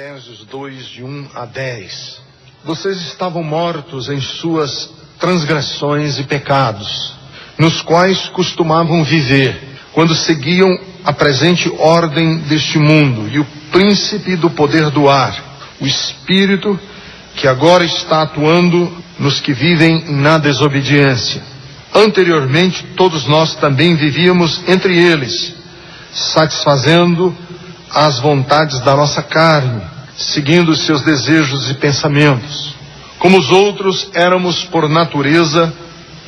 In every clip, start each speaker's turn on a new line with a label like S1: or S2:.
S1: Efésios 2, de 1 a 10. Vocês estavam mortos em suas transgressões e pecados, nos quais costumavam viver, quando seguiam a presente ordem deste mundo e o príncipe do poder do ar, o espírito que agora está atuando nos que vivem na desobediência. Anteriormente, todos nós também vivíamos entre eles, satisfazendo as vontades da nossa carne, seguindo os seus desejos e pensamentos. Como os outros, éramos por natureza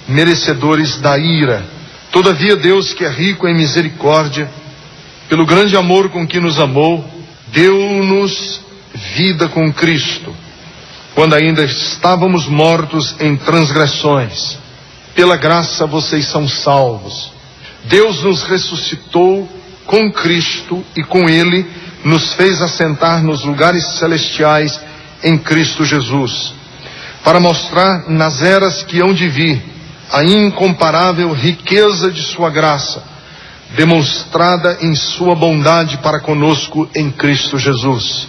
S1: merecedores da ira. Todavia Deus, que é rico em misericórdia, pelo grande amor com que nos amou, deu-nos vida com Cristo, quando ainda estávamos mortos em transgressões. Pela graça vocês são salvos. Deus nos ressuscitou com Cristo e com Ele nos fez assentar nos lugares celestiais em Cristo Jesus, para mostrar nas eras que hão de vir a incomparável riqueza de sua graça, demonstrada em sua bondade para conosco em Cristo Jesus.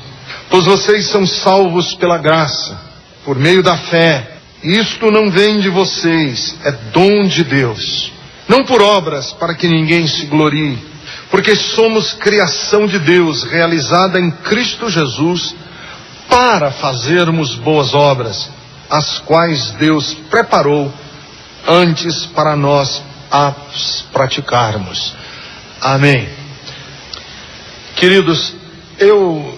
S1: Pois vocês são salvos pela graça, por meio da fé. Isto não vem de vocês, é dom de Deus, não por obras para que ninguém se glorie, porque somos criação de Deus, realizada em Cristo Jesus, para fazermos boas obras, as quais Deus preparou antes para nós as praticarmos. Amém. Queridos, eu,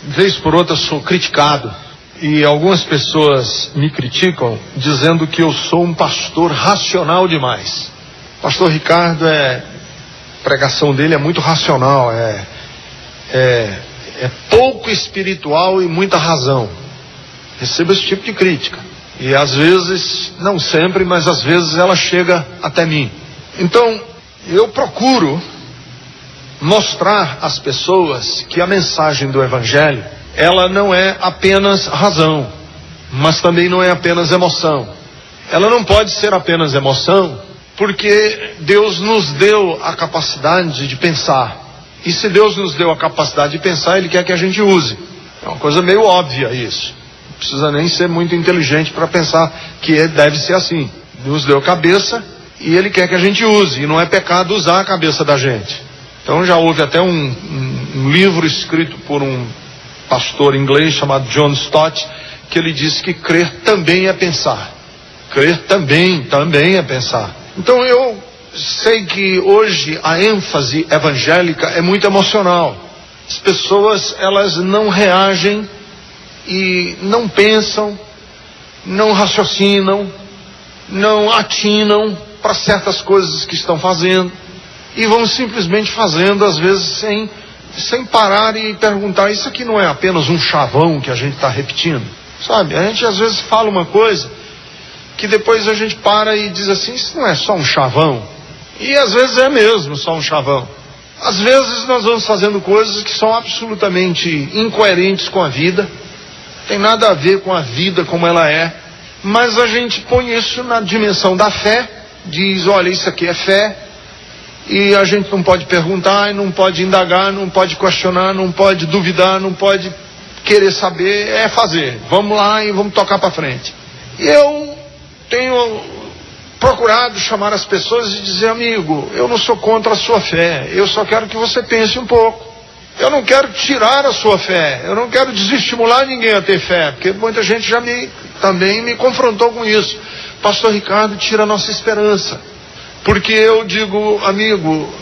S1: vez por outra, sou criticado, e algumas pessoas me criticam, dizendo que eu sou um pastor racional demais. O pastor Ricardo a pregação dele é muito racional, é pouco espiritual e muita razão. Recebo esse tipo de crítica. E às vezes, não sempre, mas às vezes ela chega até mim. Então, eu procuro mostrar às pessoas que a mensagem do Evangelho, ela não é apenas razão, mas também não é apenas emoção. Ela não pode ser apenas emoção, porque Deus nos deu a capacidade de pensar. E se Deus nos deu a capacidade de pensar, Ele quer que a gente use. É uma coisa meio óbvia isso. Não precisa nem ser muito inteligente para pensar que deve ser assim. Deus deu a cabeça e Ele quer que a gente use. E não é pecado usar a cabeça da gente. Então já houve até um livro escrito por um pastor inglês chamado John Stott, que ele disse que crer também é pensar. Crer também é pensar. Então eu sei que hoje a ênfase evangélica é muito emocional. As pessoas, elas não reagem e não pensam, não raciocinam, não atinam para certas coisas que estão fazendo e vão simplesmente fazendo, às vezes sem parar e perguntar: isso aqui não é apenas um chavão que a gente está repetindo? Sabe, a gente às vezes fala uma coisa que depois a gente para e diz assim: isso não é só um chavão? E às vezes é mesmo só um chavão. Às vezes nós vamos fazendo coisas que são absolutamente incoerentes com a vida, tem nada a ver com a vida como ela é, mas a gente põe isso na dimensão da fé, diz: olha, isso aqui é fé, e a gente não pode perguntar, não pode indagar, não pode questionar, não pode duvidar, não pode querer saber, é fazer. Vamos lá e vamos tocar para frente. E eu tenho procurado chamar as pessoas e dizer: amigo, eu não sou contra a sua fé, eu só quero que você pense um pouco. Eu não quero tirar a sua fé, eu não quero desestimular ninguém a ter fé, porque muita gente já também me confrontou com isso. Pastor Ricardo, tira a nossa esperança. Porque eu digo: amigo,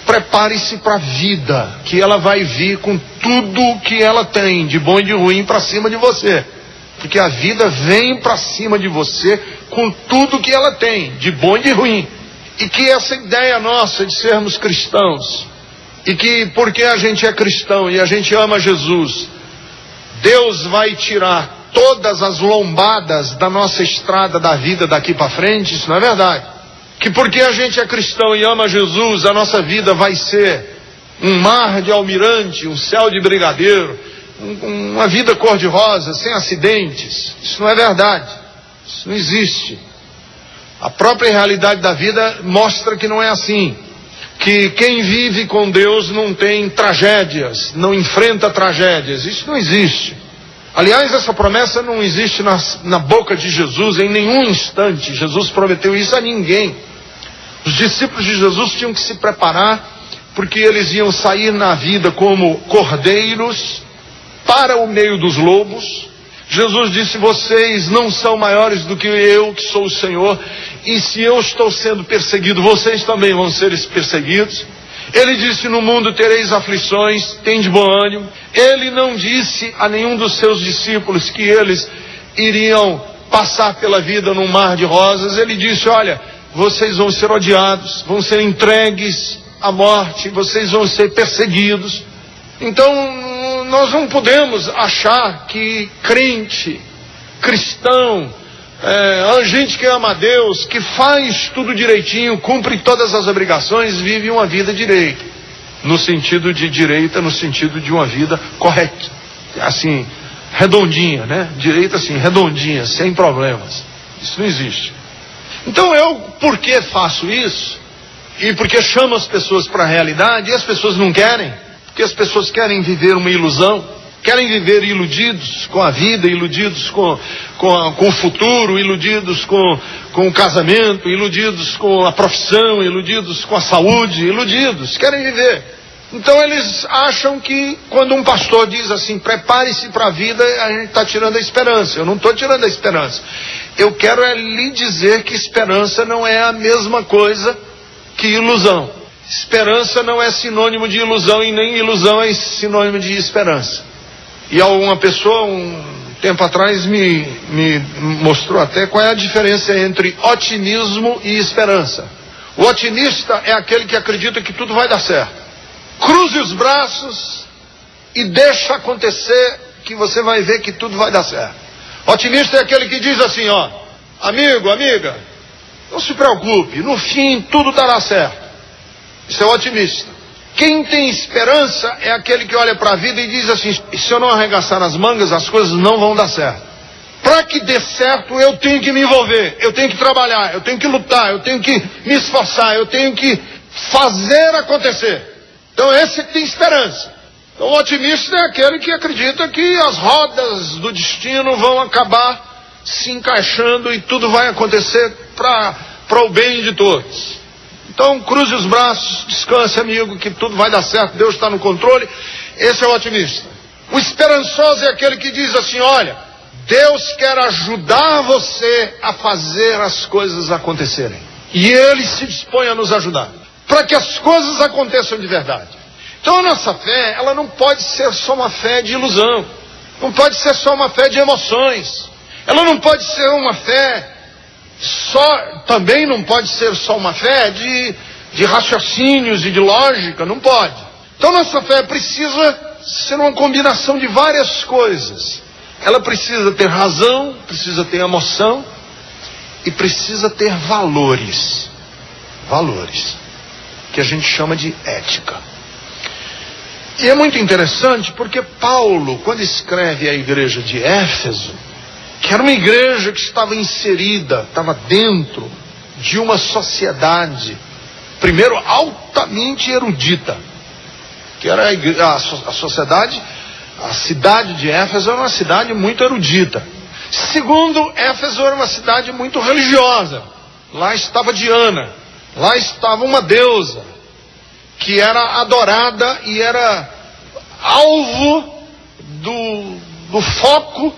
S1: prepare-se para a vida, que ela vai vir com tudo que ela tem, de bom e de ruim, para cima de você. Porque a vida vem para cima de você com tudo que ela tem, de bom e de ruim. E que essa ideia nossa de sermos cristãos, e que porque a gente é cristão e a gente ama Jesus, Deus vai tirar todas as lombadas da nossa estrada da vida daqui para frente, isso não é verdade. Que porque a gente é cristão e ama Jesus, a nossa vida vai ser um mar de almirante, um céu de brigadeiro, uma vida cor-de-rosa, sem acidentes. Isso não é verdade. Isso não existe. A própria realidade da vida mostra que não é assim. que quem vive com Deus não tem tragédias, não enfrenta tragédias. Isso não existe. Aliás, essa promessa não existe na boca de Jesus em nenhum instante. Jesus prometeu isso a ninguém. Os discípulos de Jesus tinham que se preparar, porque eles iam sair na vida como cordeiros para o meio dos lobos. Jesus disse: vocês não são maiores do que eu, que sou o Senhor, e se eu estou sendo perseguido, vocês também vão ser perseguidos. Ele disse: no mundo tereis aflições, tende bom ânimo. Ele não disse a nenhum dos seus discípulos que eles iriam passar pela vida num mar de rosas. Ele disse: olha, vocês vão ser odiados, vão ser entregues à morte, vocês vão ser perseguidos. Então, nós não podemos achar que crente, cristão, gente que ama a Deus, que faz tudo direitinho, cumpre todas as obrigações, vive uma vida direita. No sentido de direita, no sentido de uma vida correta. Assim, redondinha, né? Direita assim, redondinha, sem problemas. Isso não existe. Então por que faço isso? E porque chamo as pessoas para a realidade, e as pessoas não querem. Porque as pessoas querem viver uma ilusão, querem viver iludidos com a vida, iludidos com o futuro, iludidos com o casamento, iludidos com a profissão, iludidos com a saúde, iludidos, querem viver. Então eles acham que quando um pastor diz assim, prepare-se para a vida, a gente está tirando a esperança. Eu não estou tirando a esperança. Eu quero lhe dizer que esperança não é a mesma coisa que ilusão. Esperança não é sinônimo de ilusão, e nem ilusão é sinônimo de esperança. E alguma pessoa, um tempo atrás, me mostrou até qual é a diferença entre otimismo e esperança. O otimista é aquele que acredita que tudo vai dar certo. Cruze os braços e deixa acontecer, que você vai ver que tudo vai dar certo. Otimista é aquele que diz assim, ó, amigo, amiga, não se preocupe, no fim tudo dará certo. Isso é o otimista. Quem tem esperança é aquele que olha para a vida e diz assim, se eu não arregaçar as mangas, as coisas não vão dar certo. Para que dê certo, eu tenho que me envolver, eu tenho que trabalhar, eu tenho que lutar, eu tenho que me esforçar, eu tenho que fazer acontecer. Então esse que tem esperança. Então o otimista é aquele que acredita que as rodas do destino vão acabar se encaixando e tudo vai acontecer para o bem de todos. Então cruze os braços, descanse, amigo, que tudo vai dar certo, Deus está no controle. Esse é o otimista. O esperançoso é aquele que diz assim, olha, Deus quer ajudar você a fazer as coisas acontecerem. E Ele se dispõe a nos ajudar, para que as coisas aconteçam de verdade. Então a nossa fé, ela não pode ser só uma fé de ilusão. Não pode ser só uma fé de emoções. Ela não pode ser uma fé também não pode ser só uma fé de raciocínios e de lógica, não pode. Então nossa fé precisa ser uma combinação de várias coisas. Ela precisa ter razão, precisa ter emoção e precisa ter valores. Valores, que a gente chama de ética. E é muito interessante porque Paulo, quando escreve a igreja de Éfeso, que era uma igreja que estava inserida, estava dentro de uma sociedade, primeiro, altamente erudita, que era a sociedade, a cidade de Éfeso era uma cidade muito erudita. Segundo, Éfeso era uma cidade muito religiosa. Lá estava Diana, lá estava uma deusa, que era adorada e era alvo do foco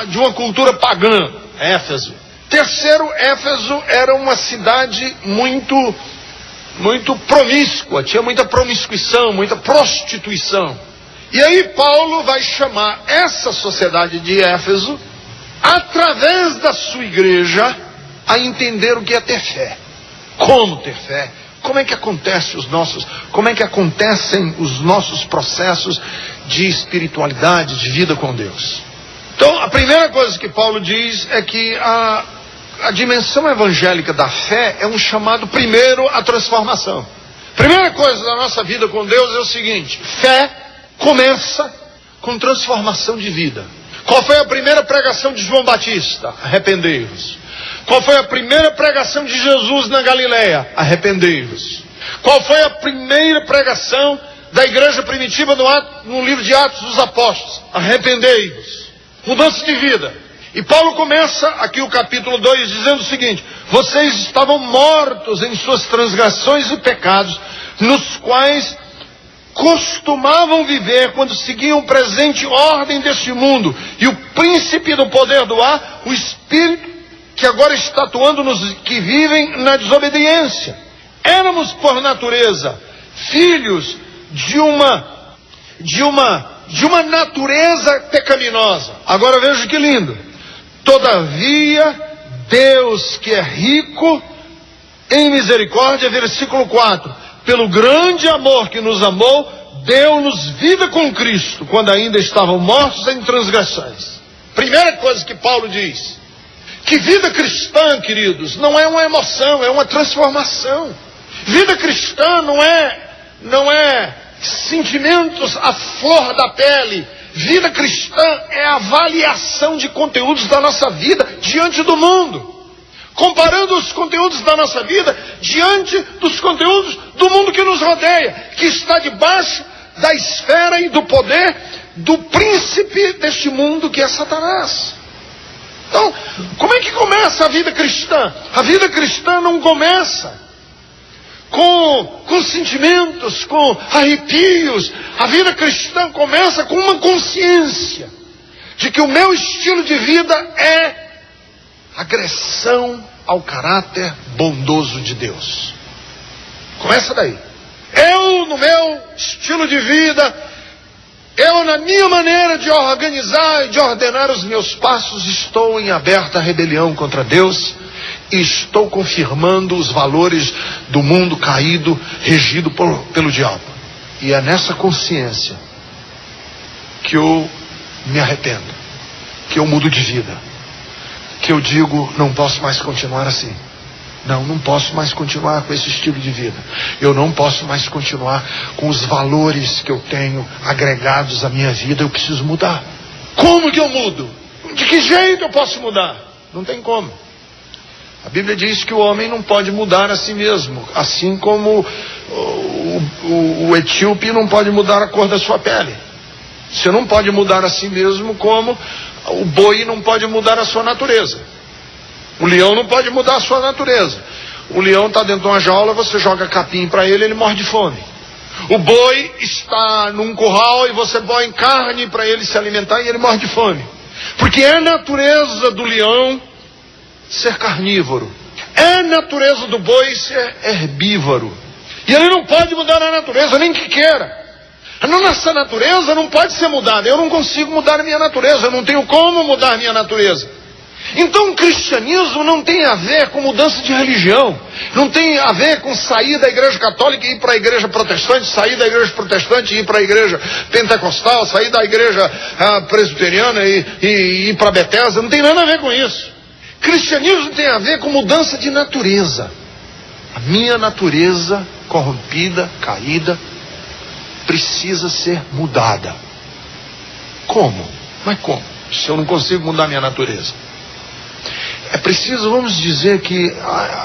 S1: de uma cultura pagã, Éfeso. Terceiro, Éfeso era uma cidade muito promíscua, tinha muita promiscuição, muita prostituição. E aí Paulo vai chamar essa sociedade de Éfeso, através da sua igreja, a entender o que é ter fé. Como ter fé? Como é que acontecem os nossos processos de espiritualidade, de vida com Deus? Então, a primeira coisa que Paulo diz é que a dimensão evangélica da fé é um chamado primeiro à transformação. Primeira coisa da nossa vida com Deus é o seguinte: fé começa com transformação de vida. Qual foi a primeira pregação de João Batista? Arrependei-vos. Qual foi a primeira pregação de Jesus na Galileia? Arrependei-vos. Qual foi a primeira pregação da igreja primitiva no livro de Atos dos Apóstolos? Arrependei-vos. Mudança de vida. E Paulo começa aqui o capítulo 2 dizendo o seguinte: vocês estavam mortos em suas transgressões e pecados, nos quais costumavam viver quando seguiam a presente ordem deste mundo e o príncipe do poder do ar, o espírito que agora está atuando nos que vivem na desobediência. Éramos por natureza filhos de uma natureza pecaminosa. Agora veja que lindo. Todavia, Deus, que é rico em misericórdia, versículo 4, pelo grande amor que nos amou, deu-nos vida com Cristo, quando ainda estavam mortos em transgressões. Primeira coisa que Paulo diz, que vida cristã, queridos, não é uma emoção, é uma transformação. Vida cristã não é sentimentos à flor da pele. Vida cristã é a avaliação de conteúdos da nossa vida diante do mundo. Comparando os conteúdos da nossa vida diante dos conteúdos do mundo que nos rodeia, que está debaixo da esfera e do poder do príncipe deste mundo que é Satanás. Então, como é que começa a vida cristã? A vida cristã não começa com sentimentos, com arrepios. A vida cristã começa com uma consciência de que o meu estilo de vida é agressão ao caráter bondoso de Deus. Começa daí. Eu, no meu estilo de vida, eu, na minha maneira de organizar e de ordenar os meus passos, estou em aberta rebelião contra Deus e estou confirmando os valores do mundo caído, regido pelo diabo. E é nessa consciência que eu me arrependo, que eu mudo de vida, que eu digo, não posso mais continuar assim. Não posso mais continuar com esse estilo de vida. Eu não posso mais continuar com os valores que eu tenho agregados à minha vida. Eu preciso mudar. Como que eu mudo? De que jeito eu posso mudar? Não tem como. A Bíblia diz que o homem não pode mudar a si mesmo, assim como o etíope não pode mudar a cor da sua pele. Você não pode mudar a si mesmo como o boi não pode mudar a sua natureza. O leão não pode mudar a sua natureza. O leão está dentro de uma jaula, você joga capim para ele, ele morre de fome. O boi está num curral e você põe carne para ele se alimentar e ele morre de fome. Porque é a natureza do leão ser carnívoro. É a natureza do boi ser herbívoro. E ele não pode mudar a natureza, nem que queira. A nossa natureza não pode ser mudada. Eu não consigo mudar a minha natureza. Eu não tenho como mudar a minha natureza. Então o cristianismo não tem a ver com mudança de religião. Não tem a ver com sair da igreja católica e ir para a igreja protestante, sair da igreja protestante e ir para a igreja pentecostal, sair da igreja presbiteriana e ir para Betesda. Não tem nada a ver com isso. Cristianismo tem a ver com mudança de natureza. A minha natureza corrompida, caída, precisa ser mudada. Como? Mas como? Se eu não consigo mudar minha natureza. É preciso, vamos dizer que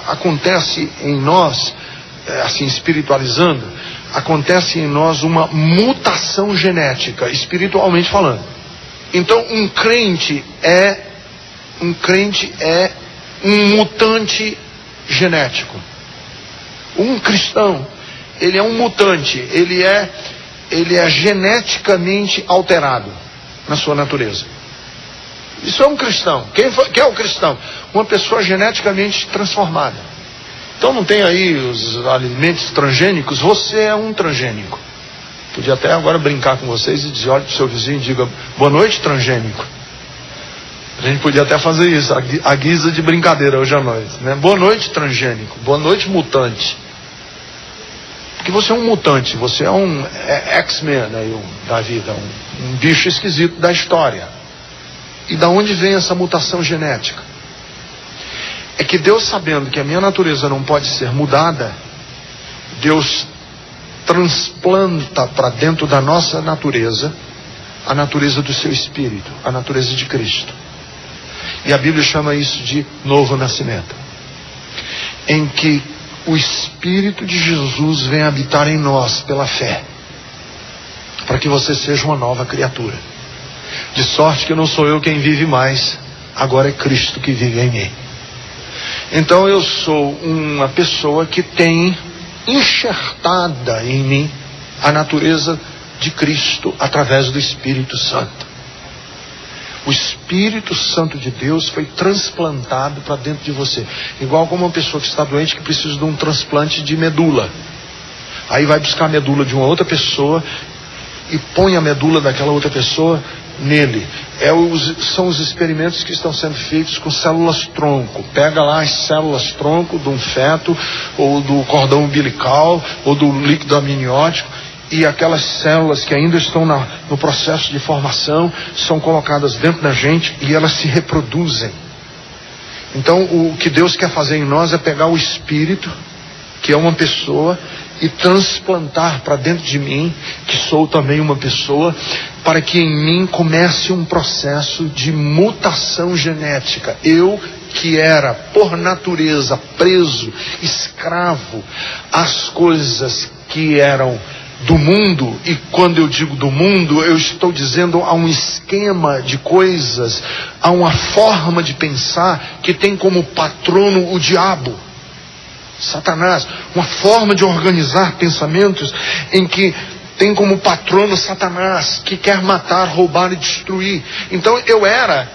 S1: acontece em nós, assim espiritualizando, acontece em nós uma mutação genética, espiritualmente falando. Então um crente é um mutante genético. Um cristão, ele é um mutante, ele é geneticamente alterado na sua natureza. Isso é um cristão. Quem é o cristão? Uma pessoa geneticamente transformada. Então não tem aí os alimentos transgênicos, você é um transgênico. Podia até agora brincar com vocês e dizer, olha para o seu vizinho e diga, boa noite, transgênico. A gente podia até fazer isso, a guisa de brincadeira hoje à noite, né? Boa noite, transgênico. Boa noite, mutante. Porque você é um mutante, você é um X-Men aí, da vida, um bicho esquisito da história. E da onde vem essa mutação genética? É que Deus, sabendo que a minha natureza não pode ser mudada, Deus transplanta para dentro da nossa natureza a natureza do seu espírito, a natureza de Cristo. E a Bíblia chama isso de novo nascimento. Em que o Espírito de Jesus vem habitar em nós pela fé, para que você seja uma nova criatura. De sorte que não sou eu quem vive mais, agora é Cristo que vive em mim. Então eu sou uma pessoa que tem enxertada em mim a natureza de Cristo através do Espírito Santo. O Espírito Santo de Deus foi transplantado para dentro de você. Igual como uma pessoa que está doente que precisa de um transplante de medula. Aí vai buscar a medula de uma outra pessoa e põe a medula daquela outra pessoa nele. São os experimentos que estão sendo feitos com células-tronco. Pega lá as células-tronco de um feto, ou do cordão umbilical, ou do líquido amniótico, e aquelas células que ainda estão no processo de formação são colocadas dentro da gente e elas se reproduzem. Então o que Deus quer fazer em nós é pegar o Espírito, que é uma pessoa, e transplantar para dentro de mim, que sou também uma pessoa, para que em mim comece um processo de mutação genética. Eu que era por natureza preso, escravo às coisas que eram do mundo, e quando eu digo do mundo, eu estou dizendo a um esquema de coisas, a uma forma de pensar que tem como patrono o diabo, Satanás, uma forma de organizar pensamentos em que tem como patrono Satanás, que quer matar, roubar e destruir. Então eu era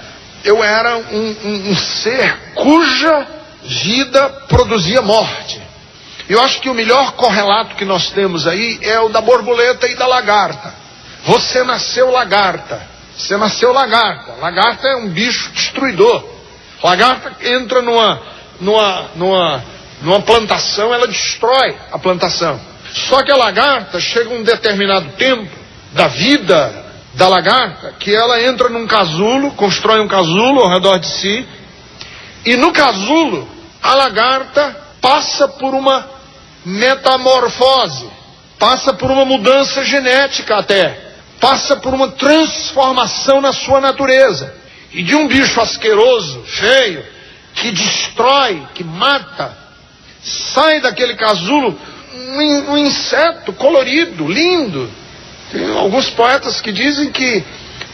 S1: um ser cuja vida produzia morte. Eu acho que o melhor correlato que nós temos aí é o da borboleta e da lagarta. Você nasceu lagarta. Você nasceu lagarta. Lagarta é um bicho destruidor. Lagarta entra numa plantação, ela destrói a plantação. Só que a lagarta chega um determinado tempo da vida da lagarta que ela entra num casulo, constrói um casulo ao redor de si, e no casulo a lagarta passa por uma metamorfose, passa por uma mudança genética até, passa por uma transformação na sua natureza. E de um bicho asqueroso, feio, que destrói, que mata, sai daquele casulo um inseto colorido, lindo. Tem alguns poetas que dizem que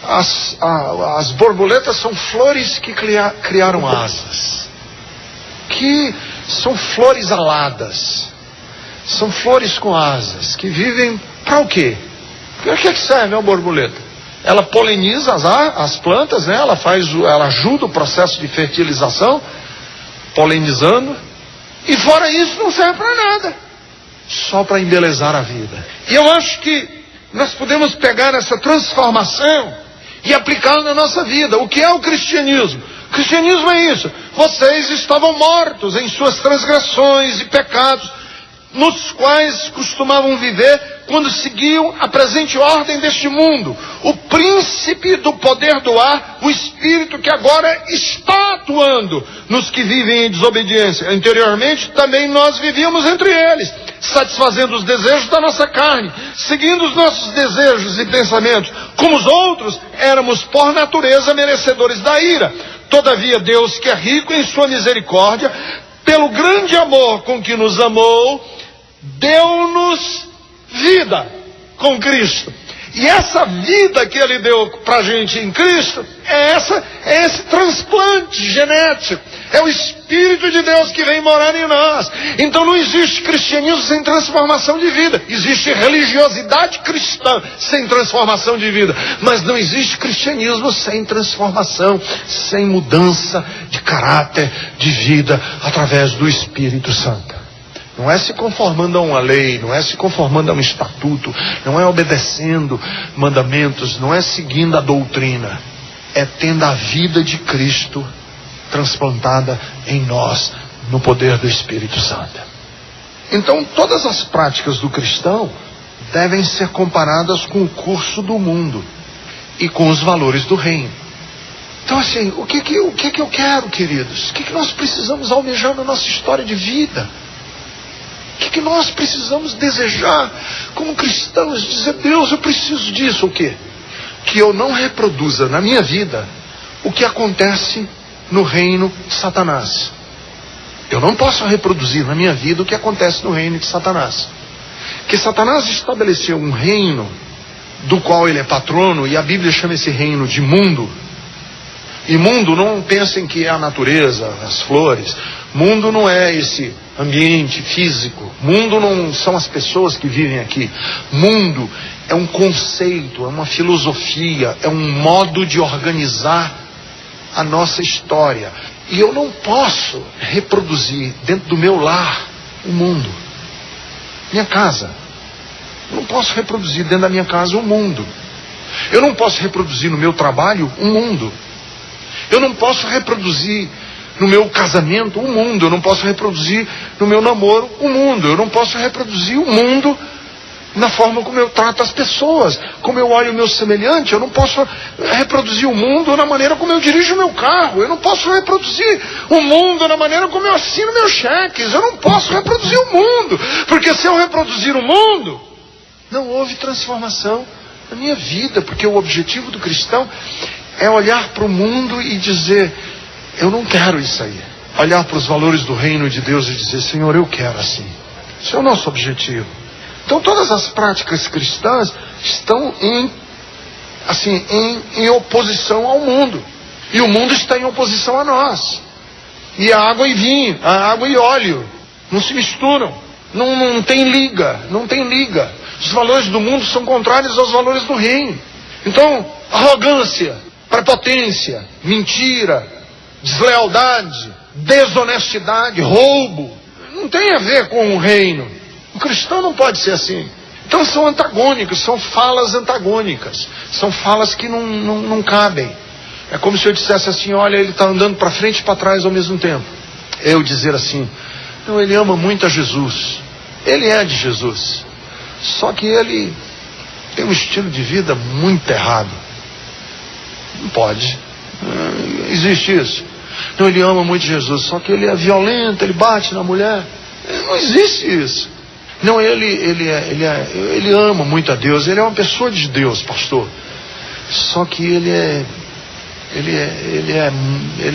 S1: as borboletas são flores que criaram asas, que são flores aladas, são flores com asas, que vivem para o quê? Para que serve a borboleta? Ela poliniza as plantas, né? Ela ajuda o processo de fertilização, polinizando, e fora isso não serve para nada, só para embelezar a vida. E eu acho que nós podemos pegar essa transformação e aplicá-la na nossa vida. O que é o cristianismo? O cristianismo é isso. Vocês estavam mortos em suas transgressões e pecados, nos quais costumavam viver quando seguiam a presente ordem deste mundo, o príncipe do poder do ar, o espírito que agora está atuando nos que vivem em desobediência. Anteriormente também nós vivíamos entre eles, satisfazendo os desejos da nossa carne, seguindo os nossos desejos e pensamentos. Como os outros, éramos por natureza merecedores da ira. Todavia Deus, que é rico em sua misericórdia, pelo grande amor com que nos amou, deu-nos vida com Cristo. E essa vida que Ele deu pra gente em Cristo é esse transplante genético. É o Espírito de Deus que vem morar em nós. Então não existe cristianismo sem transformação de vida. Existe religiosidade cristã sem transformação de vida. Mas não existe cristianismo sem transformação, sem mudança de caráter, de vida, através do Espírito Santo. Não é se conformando a uma lei, não é se conformando a um estatuto, não é obedecendo mandamentos, não é seguindo a doutrina. É tendo a vida de Cristo transplantada em nós, no poder do Espírito Santo. Então, todas as práticas do cristão devem ser comparadas com o curso do mundo e com os valores do reino. Então, assim, o que eu quero, queridos? O que nós precisamos almejar na nossa história de vida? O que nós precisamos desejar como cristãos? Dizer, Deus, eu preciso disso. O quê? Que eu não reproduza na minha vida o que acontece no reino de Satanás. Eu não posso reproduzir na minha vida o que acontece no reino de Satanás. Que Satanás estabeleceu um reino do qual ele é patrono, e a Bíblia chama esse reino de mundo. E mundo, não pensem que é a natureza, as flores. Mundo não é esse ambiente físico. Mundo não são as pessoas que vivem aqui. Mundo é um conceito, é uma filosofia, é um modo de organizar a nossa história. E eu não posso reproduzir dentro do meu lar o mundo. Minha casa. Eu não posso reproduzir dentro da minha casa o mundo. Eu não posso reproduzir no meu trabalho o mundo. Eu não posso reproduzir no meu casamento o mundo. Eu não posso reproduzir no meu namoro o mundo. Eu não posso reproduzir o mundo na forma como eu trato as pessoas, como eu olho o meu semelhante. Eu não posso reproduzir o mundo na maneira como eu dirijo o meu carro. Eu não posso reproduzir o mundo na maneira como eu assino meus cheques. Eu não posso reproduzir o mundo, porque se eu reproduzir o mundo, não houve transformação na minha vida, porque o objetivo do cristão é olhar para o mundo e dizer: eu não quero isso aí. Olhar para os valores do reino de Deus e dizer: Senhor, eu quero assim. Esse é o nosso objetivo. Então todas as práticas cristãs estão em oposição ao mundo. E o mundo está em oposição a nós. E a água e vinho, a água e óleo não se misturam. Não tem liga, não tem liga. Os valores do mundo são contrários aos valores do reino. Então, arrogância, prepotência, mentira, deslealdade, desonestidade, roubo, não tem a ver com o reino. O cristão não pode ser assim. Então são antagônicos, são falas antagônicas, são falas que não cabem. É como se eu dissesse assim: olha, ele está andando para frente e para trás ao mesmo tempo. Eu dizer assim: não, ele ama muito a Jesus, ele é de Jesus, só que ele tem um estilo de vida muito errado. Não pode. Existe isso. Não, ele ama muito Jesus, só que ele é violento, ele bate na mulher. Não existe isso. Não, ele ama muito a Deus, ele é uma pessoa de Deus, pastor. Só que ele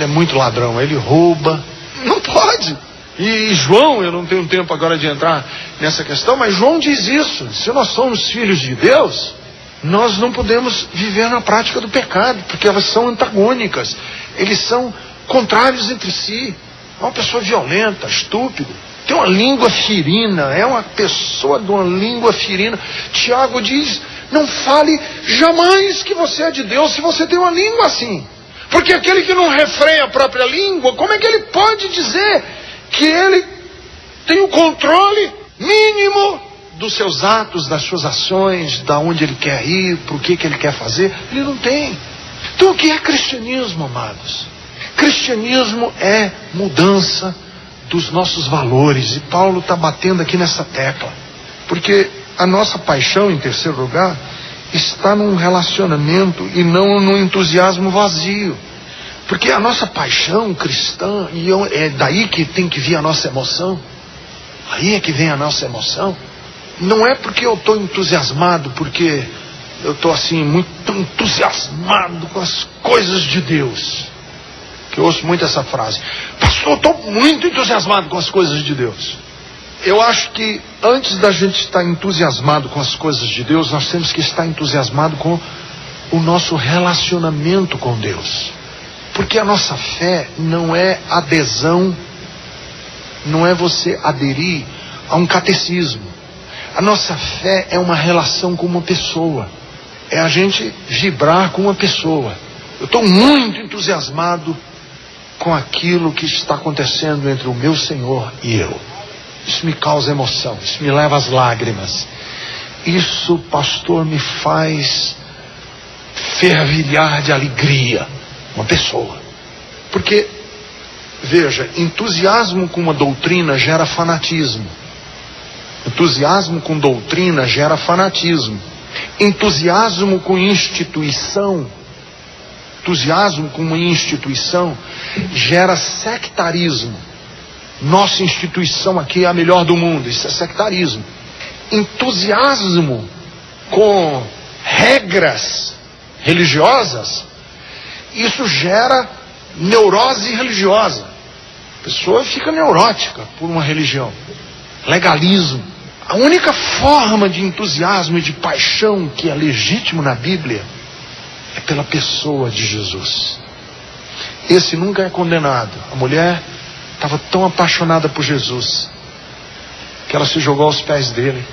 S1: é muito ladrão, ele rouba. Não pode. E João, eu não tenho tempo agora de entrar nessa questão, mas João diz isso: se nós somos filhos de Deus, nós não podemos viver na prática do pecado, porque elas são antagônicas, eles são contrários entre si. É uma pessoa violenta, estúpida, tem uma língua ferina, é uma pessoa de uma língua ferina. Tiago diz: não fale jamais que você é de Deus se você tem uma língua assim. Porque aquele que não refreia a própria língua, como é que ele pode dizer que ele tem o controle mínimo dos seus atos, das suas ações, da onde ele quer ir, por que ele quer fazer? Ele não tem. Então o que é cristianismo, amados? Cristianismo é mudança dos nossos valores, e Paulo está batendo aqui nessa tecla, porque a nossa paixão, em terceiro lugar, está num relacionamento e não no entusiasmo vazio. Porque a nossa paixão cristã, e é daí que tem que vir a nossa emoção, aí é que vem a nossa emoção. Não é porque eu estou entusiasmado, porque eu estou assim muito entusiasmado com as coisas de Deus, que eu ouço muito essa frase: pastor, eu estou muito entusiasmado com as coisas de Deus. Eu acho que antes da gente estar entusiasmado com as coisas de Deus, nós temos que estar entusiasmado com o nosso relacionamento com Deus. Porque a nossa fé não é adesão, não é você aderir a um catecismo. A nossa fé é uma relação com uma pessoa, é a gente vibrar com uma pessoa. Eu estou muito entusiasmado com aquilo que está acontecendo entre o meu Senhor e eu. Isso me causa emoção, isso me leva às lágrimas. Isso, pastor, me faz fervilhar de alegria. Uma pessoa. Porque, veja, entusiasmo com uma doutrina gera fanatismo. Entusiasmo com doutrina gera fanatismo. Entusiasmo com instituição, entusiasmo com uma instituição gera sectarismo. Nossa instituição aqui é a melhor do mundo, isso é sectarismo. Entusiasmo com regras religiosas, isso gera neurose religiosa. A pessoa fica neurótica por uma religião. Legalismo. A única forma de entusiasmo e de paixão que é legítimo na Bíblia é pela pessoa de Jesus. Esse nunca é condenado. A mulher estava tão apaixonada por Jesus que ela se jogou aos pés dele.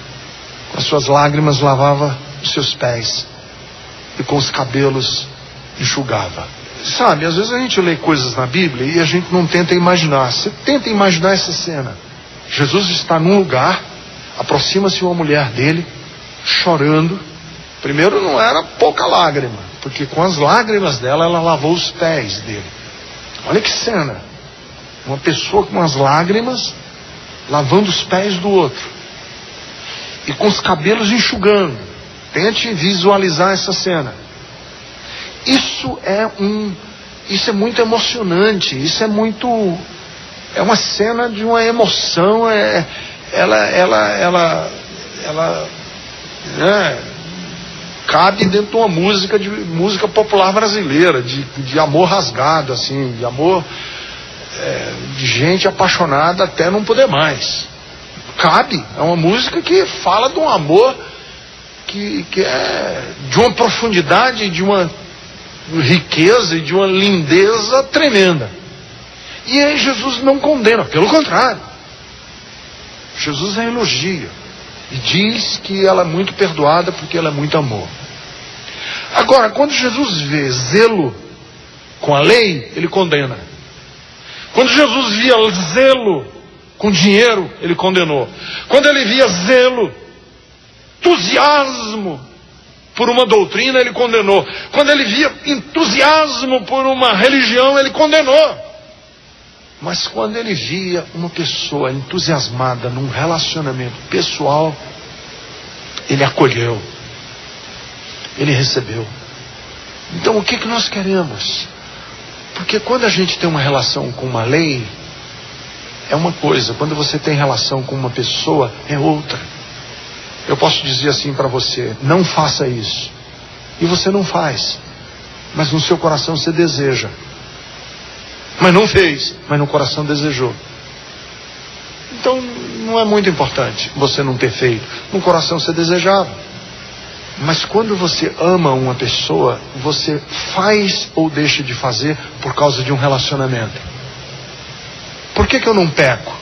S1: Com as suas lágrimas lavava os seus pés e com os cabelos enxugava. Sabe, às vezes a gente lê coisas na Bíblia e a gente não tenta imaginar. Você tenta imaginar essa cena. Jesus está num lugar, aproxima-se uma mulher dele, chorando. Primeiro não era pouca lágrima, porque com as lágrimas dela ela lavou os pés dele. Olha que cena. Uma pessoa com as lágrimas lavando os pés do outro e com os cabelos enxugando. Tente visualizar essa cena. Isso é muito emocionante. Isso é uma cena de uma emoção. Ela cabe dentro de uma música popular brasileira, de amor rasgado, assim, de amor, de gente apaixonada até não poder mais. Cabe, é uma música que fala de um amor que é de uma profundidade, de uma riqueza e de uma lindeza tremenda. E aí Jesus não condena, pelo contrário, Jesus a elogia e diz que ela é muito perdoada porque ela é muito amor. Agora, quando Jesus vê zelo com a lei, ele condena. Quando Jesus via zelo com dinheiro, ele condenou. Quando ele via zelo, entusiasmo por uma doutrina, ele condenou. Quando ele via entusiasmo por uma religião, ele condenou. Mas quando ele via uma pessoa entusiasmada num relacionamento pessoal, ele acolheu, ele recebeu. Então o que nós queremos? Porque quando a gente tem uma relação com uma lei, é uma coisa. Quando você tem relação com uma pessoa, é outra. Eu posso dizer assim para você: não faça isso. E você não faz. Mas no seu coração você deseja. Mas não fez, mas no coração desejou. Então não é muito importante você não ter feito. No coração você desejava. Mas quando você ama uma pessoa, você faz ou deixa de fazer por causa de um relacionamento. Por que eu não peco?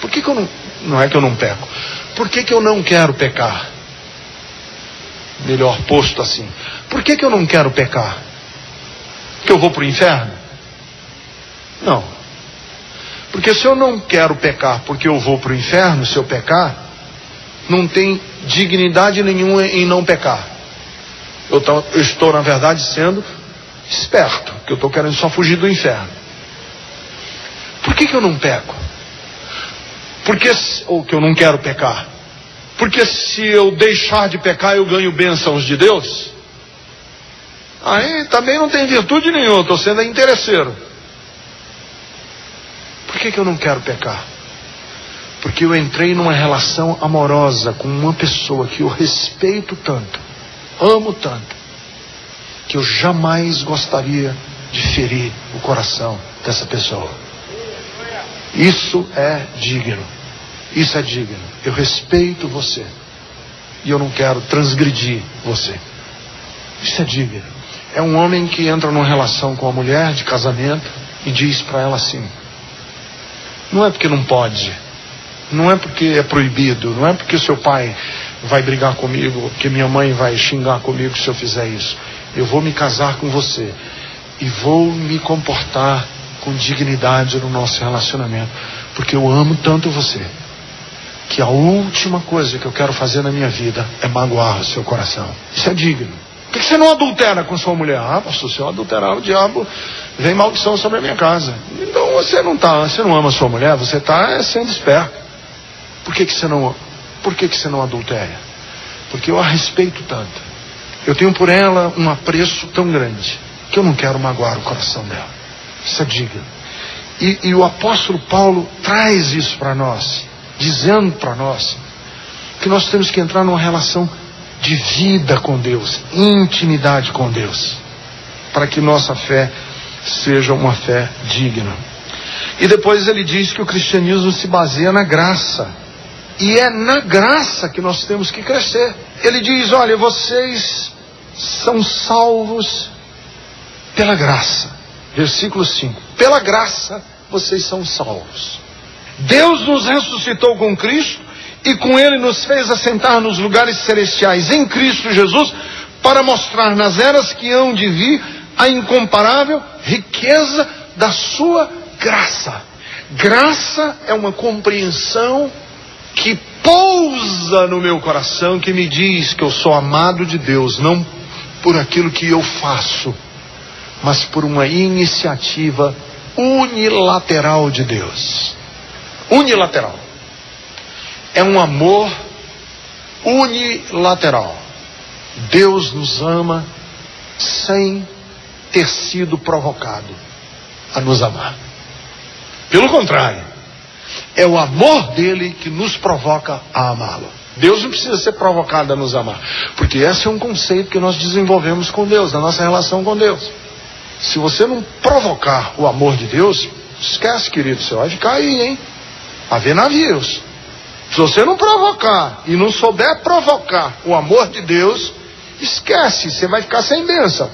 S1: Por que eu não... Não é que eu não peco. Por que eu não quero pecar? Melhor posto assim. Por que eu não quero pecar? Porque eu vou para o inferno? Não. Porque se eu não quero pecar porque eu vou para o inferno, se eu pecar, não tem dignidade nenhuma em não pecar. Eu estou, na verdade, sendo esperto, que eu estou querendo só fugir do inferno. Por que eu não peco? Ou que eu não quero pecar? Porque se eu deixar de pecar, eu ganho bênçãos de Deus? Aí também não tem virtude nenhuma, estou sendo interesseiro. Por que eu não quero pecar? Porque eu entrei numa relação amorosa com uma pessoa que eu respeito tanto, amo tanto, que eu jamais gostaria de ferir o coração dessa pessoa. Isso é digno. Isso é digno. Eu respeito você e eu não quero transgredir você. Isso é digno. É um homem que entra numa relação com a mulher de casamento e diz para ela assim: não é porque não pode, não é porque é proibido, não é porque seu pai vai brigar comigo, ou porque minha mãe vai xingar comigo se eu fizer isso. Eu vou me casar com você e vou me comportar com dignidade no nosso relacionamento, porque eu amo tanto você, que a última coisa que eu quero fazer na minha vida é magoar o seu coração. Isso é digno. Por que você não adultera com sua mulher? Ah, pastor, se eu adulterar, o diabo vem maldição sobre a minha casa. Então você não ama a sua mulher, você está sendo esperto. Por que você não adultera? Porque eu a respeito tanto. Eu tenho por ela um apreço tão grande que eu não quero magoar o coração dela. Isso é digno. E o apóstolo Paulo traz isso para nós, dizendo para nós que nós temos que entrar numa relação de vida com Deus, intimidade com Deus, para que nossa fé seja uma fé digna. E depois ele diz que o cristianismo se baseia na graça. E é na graça que nós temos que crescer. Ele diz, olha, vocês são salvos pela graça. Versículo 5. Pela graça vocês são salvos. Deus nos ressuscitou com Cristo e com Ele nos fez assentar nos lugares celestiais em Cristo Jesus, para mostrar nas eras que hão de vir a incomparável riqueza da sua graça. Graça é uma compreensão que pousa no meu coração, que me diz que eu sou amado de Deus, não por aquilo que eu faço, mas por uma iniciativa unilateral de Deus. Unilateral. É um amor unilateral. Deus nos ama sem ter sido provocado a nos amar. Pelo contrário, é o amor dele que nos provoca a amá-lo. Deus não precisa ser provocado a nos amar, porque esse é um conceito que nós desenvolvemos com Deus, na nossa relação com Deus. Se você não provocar o amor de Deus, esquece, querido, você vai ficar aí, hein? A ver navios. Se você não provocar e não souber provocar o amor de Deus, esquece, você vai ficar sem bênção.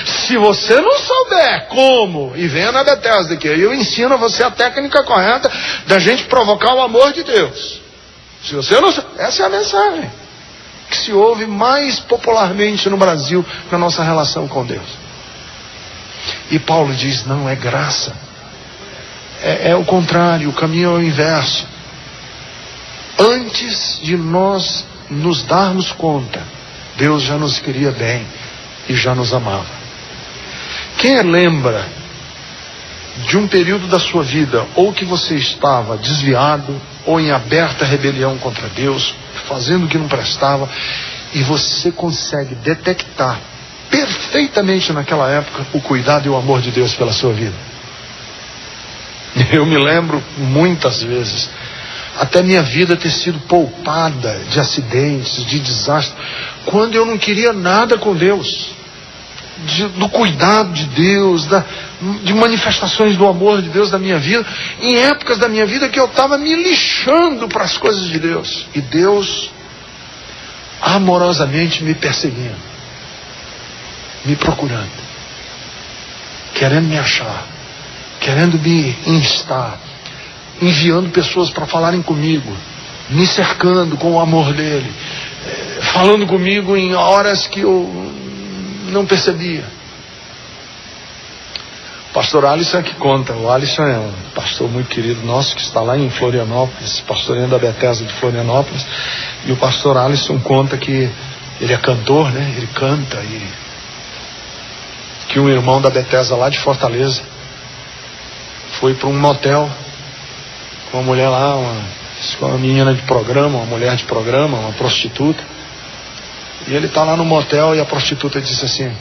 S1: Se você não souber como, e venha na Bethesda aqui, eu ensino a você a técnica correta da gente provocar o amor de Deus. Se você não souber, essa é a mensagem que se ouve mais popularmente no Brasil na nossa relação com Deus. E Paulo diz, não, é graça. É o contrário, o caminho é o inverso. Antes de nós nos darmos conta, Deus já nos queria bem e já nos amava. Quem lembra de um período da sua vida, ou que você estava desviado, ou em aberta rebelião contra Deus, fazendo o que não prestava, e você consegue detectar perfeitamente naquela época o cuidado e o amor de Deus pela sua vida? Eu me lembro muitas vezes até minha vida ter sido poupada de acidentes, de desastres, quando eu não queria nada com Deus, do cuidado de Deus, de manifestações do amor de Deus na minha vida, em épocas da minha vida que eu estava me lixando para as coisas de Deus, e Deus amorosamente me perseguindo, me procurando, querendo me achar, querendo me instar, enviando pessoas para falarem comigo, me cercando com o amor dele, falando comigo em horas que eu não percebia. O pastor Alisson é que conta. O Alisson é um pastor muito querido nosso, que está lá em Florianópolis, pastoreando a Bethesda de Florianópolis. E o pastor Alisson conta que ele é cantor, né? Ele canta, e que um irmão da Bethesda lá de Fortaleza foi para um motel com uma mulher lá, uma menina de programa, uma mulher de programa, uma prostituta. E ele está lá no motel e a prostituta disse assim,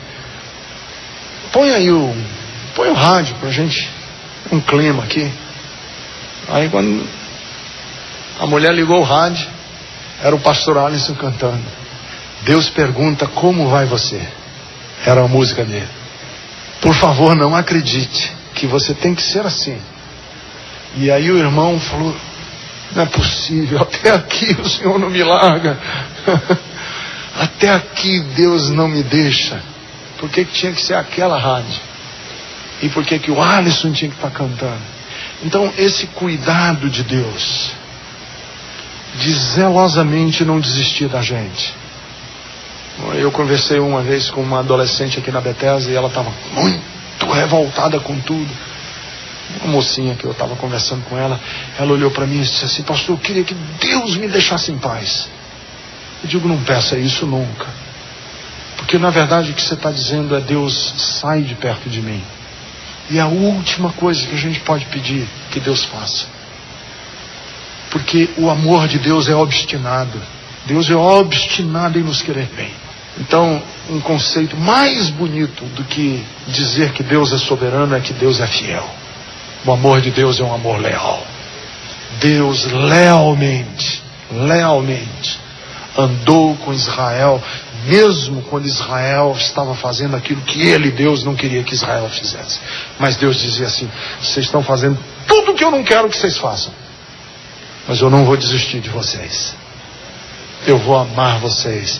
S1: põe o rádio pra gente, um clima aqui. Aí quando a mulher ligou o rádio, era o pastor Alisson cantando, Deus pergunta como vai você. Era a música dele. Por favor, não acredite que você tem que ser assim. E aí o irmão falou, não é possível, até aqui o Senhor não me larga. Até aqui Deus não me deixa. Por que tinha que ser aquela rádio? E por que o Alisson tinha que estar cantando? Então esse cuidado de Deus, de zelosamente não desistir da gente. Eu conversei uma vez com uma adolescente aqui na Bethesda e ela estava muito revoltada com tudo. Uma mocinha que eu estava conversando com ela, ela olhou para mim e disse assim, pastor, eu queria que Deus me deixasse em paz. Eu digo, não peça isso nunca, porque na verdade o que você está dizendo é, Deus, sai de perto de mim. E é a última coisa que a gente pode pedir que Deus faça, porque o amor de Deus é obstinado. Deus é obstinado em nos querer bem. Então, um conceito mais bonito do que dizer que Deus é soberano é que Deus é fiel. O amor de Deus é um amor leal. Deus lealmente andou com Israel mesmo quando Israel estava fazendo aquilo que ele, Deus, não queria que Israel fizesse. Mas Deus dizia assim: vocês estão fazendo tudo o que eu não quero que vocês façam, mas eu não vou desistir de vocês. Eu vou amar vocês,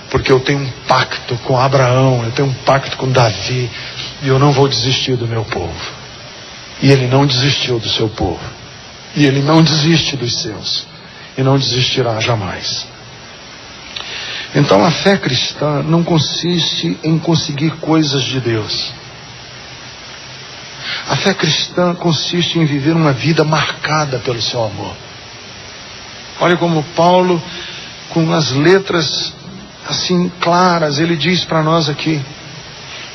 S1: porque eu tenho um pacto com Abraão, eu tenho um pacto com Davi, e eu não vou desistir do meu povo. E ele não desistiu do seu povo, e ele não desiste dos seus, e não desistirá jamais. Então a fé cristã não consiste em conseguir coisas de Deus. A fé cristã consiste em viver uma vida marcada pelo seu amor. Olha como Paulo, com as letras assim claras, ele diz para nós aqui.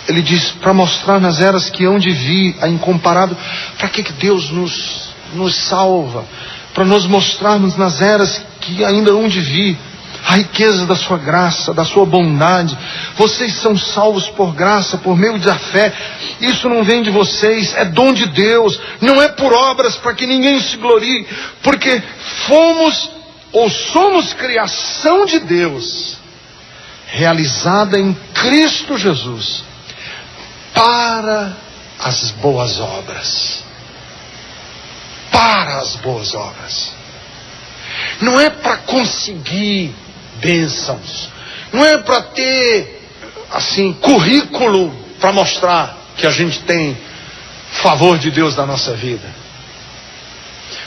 S1: Ele diz, para mostrar nas eras que hão de vir, a incomparável. Para que Deus nos salva? Para nós mostrarmos nas eras que ainda hão de vir a riqueza da sua graça, da sua bondade. Vocês são salvos por graça, por meio da fé. Isso não vem de vocês, é dom de Deus. Não é por obras para que ninguém se glorie, porque somos criação de Deus, realizada em Cristo Jesus, para as boas obras. Para as boas obras. Não é para conseguir bênçãos. Não é para ter, assim, currículo para mostrar que a gente tem favor de Deus na nossa vida.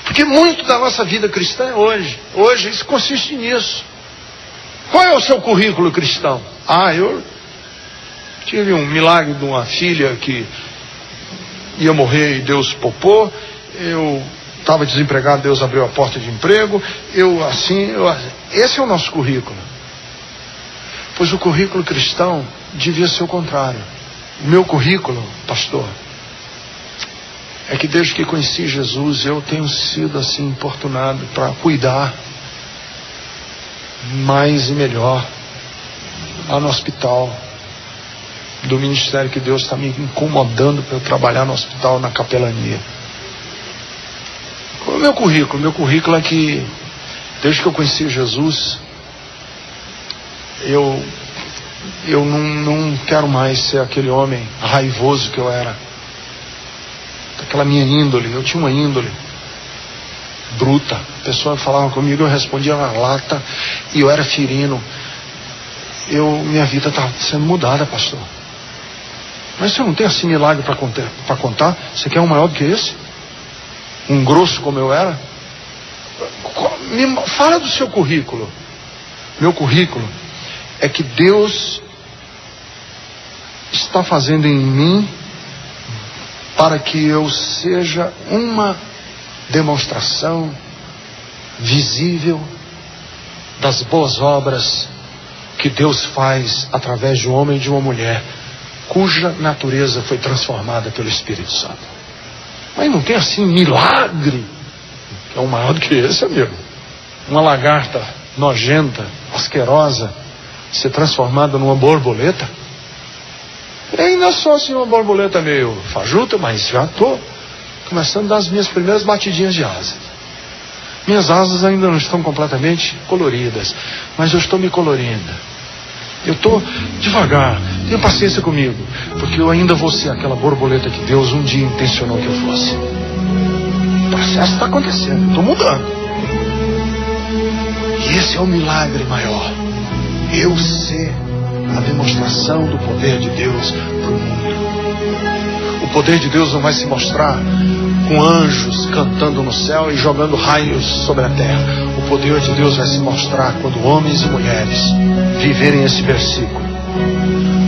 S1: Porque muito da nossa vida cristã é hoje. Hoje isso consiste nisso. Qual é o seu currículo cristão? Eu tive um milagre de uma filha que ia morrer e Deus poupou. Eu estava desempregado, Deus abriu a porta de emprego. Esse é o nosso currículo. Pois o currículo cristão devia ser o contrário. O meu currículo, pastor, é que desde que conheci Jesus, eu tenho sido assim importunado para cuidar mais e melhor lá no hospital, do ministério que Deus está me incomodando para eu trabalhar no hospital, na capelania. Qual é o meu currículo? Meu currículo é que desde que eu conheci Jesus, eu não quero mais ser aquele homem raivoso que eu era. Aquela minha índole, eu tinha uma índole bruta. A pessoa falava comigo, eu respondia na lata, e eu era ferino. Minha vida está sendo mudada, pastor. Mas você não tem assim milagre para contar? Você quer um maior do que esse? Um grosso como eu era? Fala do seu currículo. Meu currículo é que Deus está fazendo em mim para que eu seja uma demonstração visível das boas obras que Deus faz através de um homem e de uma mulher cuja natureza foi transformada pelo Espírito Santo. Mas não tem assim milagre que é um maior do que esse, amigo. Uma lagarta nojenta, asquerosa, ser transformada numa borboleta. E ainda sou assim uma borboleta meio fajuta, mas já estou começando a dar as minhas primeiras batidinhas de asa. Minhas asas ainda não estão completamente coloridas, mas eu estou me colorindo. Eu estou devagar, tenha paciência comigo, porque eu ainda vou ser aquela borboleta que Deus um dia intencionou que eu fosse. O processo está acontecendo, estou mudando. E esse é o milagre maior. Eu ser a demonstração do poder de Deus para o mundo. O poder de Deus não vai se mostrar com anjos cantando no céu e jogando raios sobre a terra. O poder de Deus vai se mostrar quando homens e mulheres viverem esse versículo.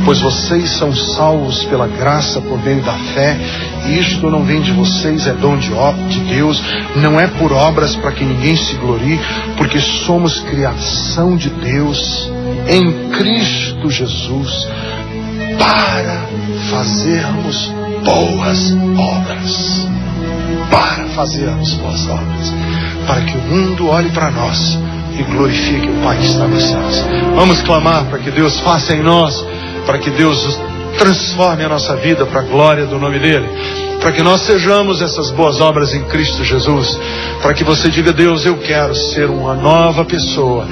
S1: Pois vocês são salvos pela graça por meio da fé, e isto não vem de vocês, é dom de Deus, não é por obras para que ninguém se glorie, porque somos criação de Deus em Cristo Jesus para fazermos boas obras. Para fazermos boas obras, para que o mundo olhe para nós e glorifique o Pai que está nos céus. Vamos clamar para que Deus faça em nós, para que Deus transforme a nossa vida para a glória do nome dEle, para que nós sejamos essas boas obras em Cristo Jesus, para que você diga: Deus, eu quero ser uma nova pessoa.